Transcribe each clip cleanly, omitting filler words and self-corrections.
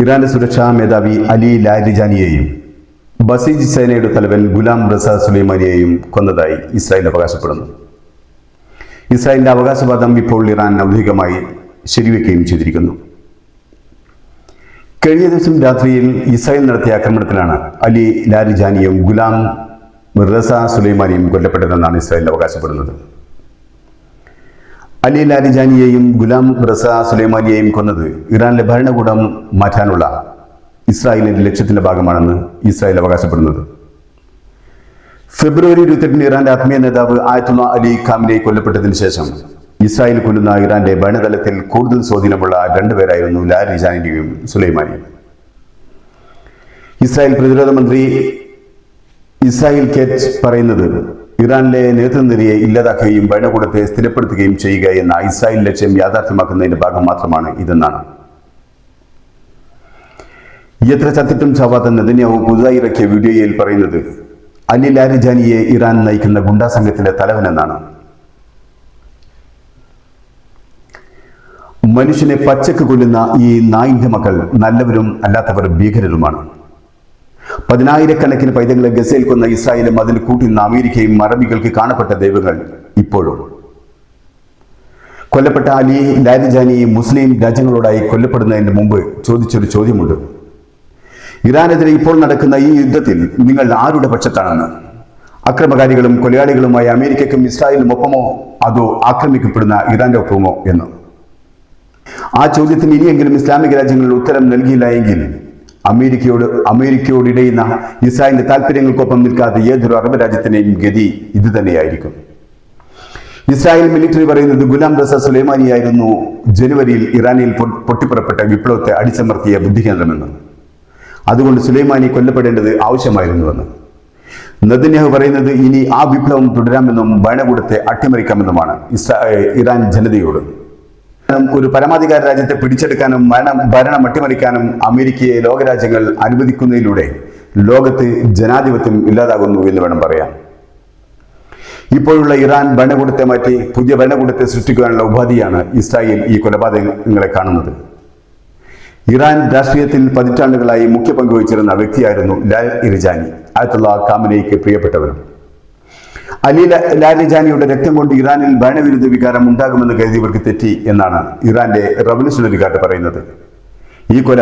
ഇറാന്റെ സുരക്ഷാ മേധാവി അലി ലാരിജാനിയെയും ബസീജ് സേനയുടെ തലവൻ ഗുലാം റസ സുലൈമാനിയെയും കൊന്നതായി ഇസ്രായേൽ അവകാശപ്പെടുന്നു. ഇസ്രായേലിന്റെ അവകാശവാദം ഇപ്പോൾ ഇറാൻ ഔദ്യോഗികമായി ശരിവെക്കുകയും ചെയ്തിരിക്കുന്നു. കഴിഞ്ഞ ദിവസം രാത്രിയിൽ ഇസ്രായേൽ നടത്തിയ ആക്രമണത്തിലാണ് അലി ലാരിജാനിയും ഗുലാം റസ സുലൈമാനിയും കൊല്ലപ്പെട്ടതെന്നാണ് ഇസ്രായേൽ അവകാശപ്പെടുന്നത്. അലി ലാരിജാനിയെയും ഗുലാം റസ സുലൈമാനിയെയും കൊന്നത് ഇറാനിലെ ഭരണകൂടം മാറ്റാനുള്ള ഇസ്രായേലിന്റെ ലക്ഷ്യത്തിന്റെ ഭാഗമാണെന്ന് ഇസ്രായേൽ അവകാശപ്പെടുന്നത്. ഫെബ്രുവരി 28 ഇറാന്റെ ആത്മീയ നേതാവ് ആയത്തുള്ള അലി ഖാമിനെ കൊല്ലപ്പെട്ടതിന് ശേഷം ഇസ്രായേൽ കൊല്ലുന്ന ഇറാന്റെ ഭരണതലത്തിൽ കൂടുതൽ സ്വാധീനമുള്ള രണ്ടുപേരായിരുന്നു ലാരിജാനിയും സുലൈമാനിയും. ഇസ്രായേൽ പ്രതിരോധ മന്ത്രി ഇസ്രായേൽ കേറ്റ് പറയുന്നത് ഇറാനിലെ നേതൃനിരയെ ഇല്ലാതാക്കുകയും ഭരണകൂടത്തെ സ്ഥിരപ്പെടുത്തുകയും ചെയ്യുക എന്ന ഇസ്രായേൽ ലക്ഷ്യം യാഥാർത്ഥ്യമാക്കുന്നതിന്റെ ഭാഗം മാത്രമാണ് ഇതെന്നാണ്. എത്ര ചത്തിട്ടും ചാവാത്ത നെതന്യാഹു പുതുതായി ഇറക്കിയ വീഡിയോയിൽ പറയുന്നത് അലി ലാരിജാനിയെ ഇറാൻ നയിക്കുന്ന ഗുണ്ടാ സംഘത്തിന്റെ തലവനെന്നാണ്. മനുഷ്യനെ പച്ചക്ക് കൊല്ലുന്ന ഈ നായിന്റെ മക്കൾ നല്ലവരും അല്ലാത്തവർ ഭീകരരുമാണ്. 10,000-കണക്കിന് പൈതങ്ങളെ ഗസയിൽ കൊന്ന ഇസ്രായേലും അതിൽ കൂട്ടുന്ന അമേരിക്കയും അറബികൾക്ക് കാണപ്പെട്ട ദൈവങ്ങൾ ഇപ്പോഴും. കൊല്ലപ്പെട്ട അലി ലാരിജാനി മുസ്ലിം രാജ്യങ്ങളോടായി കൊല്ലപ്പെടുന്നതിന് മുമ്പ് ചോദിച്ചൊരു ചോദ്യമുണ്ട്. ഇറാനെതിരെ ഇപ്പോൾ നടക്കുന്ന ഈ യുദ്ധത്തിൽ നിങ്ങൾ ആരുടെ പക്ഷത്താണെന്ന്? അക്രമകാരികളും കൊലയാളികളുമായ അമേരിക്കയ്ക്കും ഇസ്രായേലിനും ഒപ്പമോ അതോ ആക്രമിക്കപ്പെടുന്ന ഇറാന്റെ ഒപ്പമോ എന്ന്. ആ ചോദ്യത്തിന് ഇനിയെങ്കിലും ഇസ്ലാമിക രാജ്യങ്ങൾ ഉത്തരം നൽകിയില്ല എങ്കിൽ അമേരിക്കയോട് ഇടയുന്ന ഇസ്രായേലിന്റെ താല്പര്യങ്ങൾക്കൊപ്പം നിൽക്കാത്ത ഏതൊരു അറബ് രാജ്യത്തിന്റെയും ഗതി ഇത് തന്നെയായിരിക്കും. ഇസ്രായേൽ മിലിറ്ററി പറയുന്നത് ഗുലാം റസ സുലൈമാനിയായിരുന്നു ജനുവരിയിൽ ഇറാനിൽ പൊട്ടിപ്പുറപ്പെട്ട വിപ്ലവത്തെ അടിച്ചമർത്തിയ ബുദ്ധികേന്ദ്രമെന്ന്. അതുകൊണ്ട് സുലൈമാനി കൊല്ലപ്പെടേണ്ടത് ആവശ്യമായിരുന്നുവെന്ന്. നെതന്യാഹു പറയുന്നത് ഇനി ആ വിപ്ലവം തുടരാമെന്നും ഭരണകൂടത്തെ അട്ടിമറിക്കാമെന്നുമാണ് ഇറാൻ ജനതയോട്. ഒരു പരമാധികാര രാജ്യത്തെ പിടിച്ചെടുക്കാനും ഭരണം അട്ടിമറിക്കാനും അമേരിക്കയെ ലോകരാജ്യങ്ങൾ അനുവദിക്കുന്നതിലൂടെ ലോകത്ത് ജനാധിപത്യം ഇല്ലാതാകുന്നു എന്ന് വേണം പറയാൻ. ഇപ്പോഴുള്ള ഇറാൻ ഭരണകൂടത്തെ മാറ്റി പുതിയ ഭരണകൂടത്തെ സൃഷ്ടിക്കാനുള്ള ഉപാധിയാണ് ഇസ്രായേൽ ഈ കൊലപാതകങ്ങളെ കാണുന്നത്. ഇറാൻ രാഷ്ട്രീയത്തിൽ പതിറ്റാണ്ടുകളായി മുഖ്യ പങ്ക് വഹിച്ചിരുന്ന വ്യക്തിയായിരുന്നു ലാരിജാനി. ആയത്തുള്ള ഖാമിനെയ്ക്ക് പ്രിയപ്പെട്ടവനും. അലി ലാരിജാനിയുടെ രക്തം കൊണ്ട് ഇറാനിൽ ഭരണവിരുദ്ധ വികാരം ഉണ്ടാകുമെന്ന് കരുതിയവർക്ക് തെറ്റി എന്നാണ് ഇറാന്റെ റവല്യൂഷണറി ഗാർഡ് പറയുന്നത്. ഈ കൊല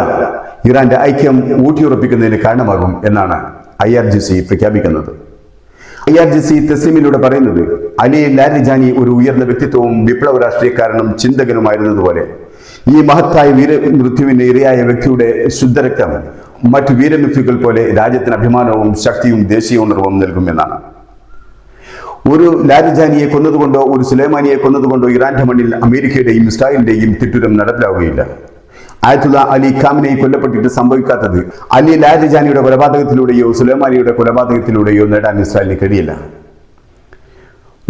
ഇറാന്റെ ഐക്യം ഊട്ടിയുറപ്പിക്കുന്നതിന് കാരണമാകും എന്നാണ് IRGC പ്രഖ്യാപിക്കുന്നത്. IRGC തസ്ലീമിലൂടെ പറയുന്നത് അലി ലാരിജാനി ഒരു ഉയർന്ന വ്യക്തിത്വവും വിപ്ലവ രാഷ്ട്രീയക്കാരനും ചിന്തകനുമായിരുന്നതുപോലെ ഈ മഹത്തായ വീരമൃത്യുവിന് ഇരയായ വ്യക്തിയുടെ ശുദ്ധരക്തം മറ്റു വീരമൃത്യുക്കൾ പോലെ രാജ്യത്തിന് അഭിമാനവും ശക്തിയും ദേശീയ ഉണർവും നൽകുമെന്നാണ്. ഒരു ലാരിജാനിയെ കൊന്നതുകൊണ്ടോ ഒരു സുലൈമാനിയെ കൊന്നതുകൊണ്ടോ ഇറാന്റെ മണ്ണിൽ അമേരിക്കയുടെയും ഇസ്രായേലിന്റെയും തിട്ടൂരം നടപ്പിലാവുകയില്ല. ആയത്തുള്ള അലി ഖാമിനെയി കൊല്ലപ്പെട്ടിട്ട് സംഭവിക്കാത്തത് അലി ലാരിജാനിയുടെ കൊലപാതകത്തിലൂടെയോ സുലൈമാനിയുടെ കൊലപാതകത്തിലൂടെയോ നേടാൻ ഇസ്രായേലിന് കഴിയില്ല.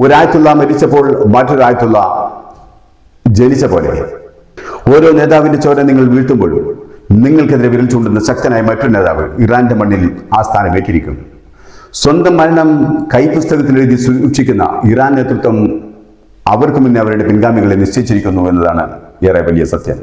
ഒരായത്തുള്ള മരിച്ചപ്പോൾ മറ്റൊരായത്തുള്ള ജനിച്ച പോലെ ഓരോ നേതാവിന്റെ ചോര നിങ്ങൾ വീഴ്ത്തുമ്പോൾ നിങ്ങൾക്കെതിരെ വിരൽ ചൂണ്ടുന്ന ശക്തനായ മറ്റൊരു നേതാവ് ഇറാന്റെ മണ്ണിൽ ആ സ്ഥാനമേറ്റിരിക്കും. സ്വന്തം മരണം കൈപുസ്തകത്തിൽ എഴുതി സൂക്ഷിക്കുന്ന ഇറാൻ നേതൃത്വം അവർക്ക് മുന്നേ അവരുടെ പിൻഗാമികളെ നിശ്ചയിച്ചിരിക്കുന്നു എന്നതാണ് ഏറെ വലിയ സത്യം.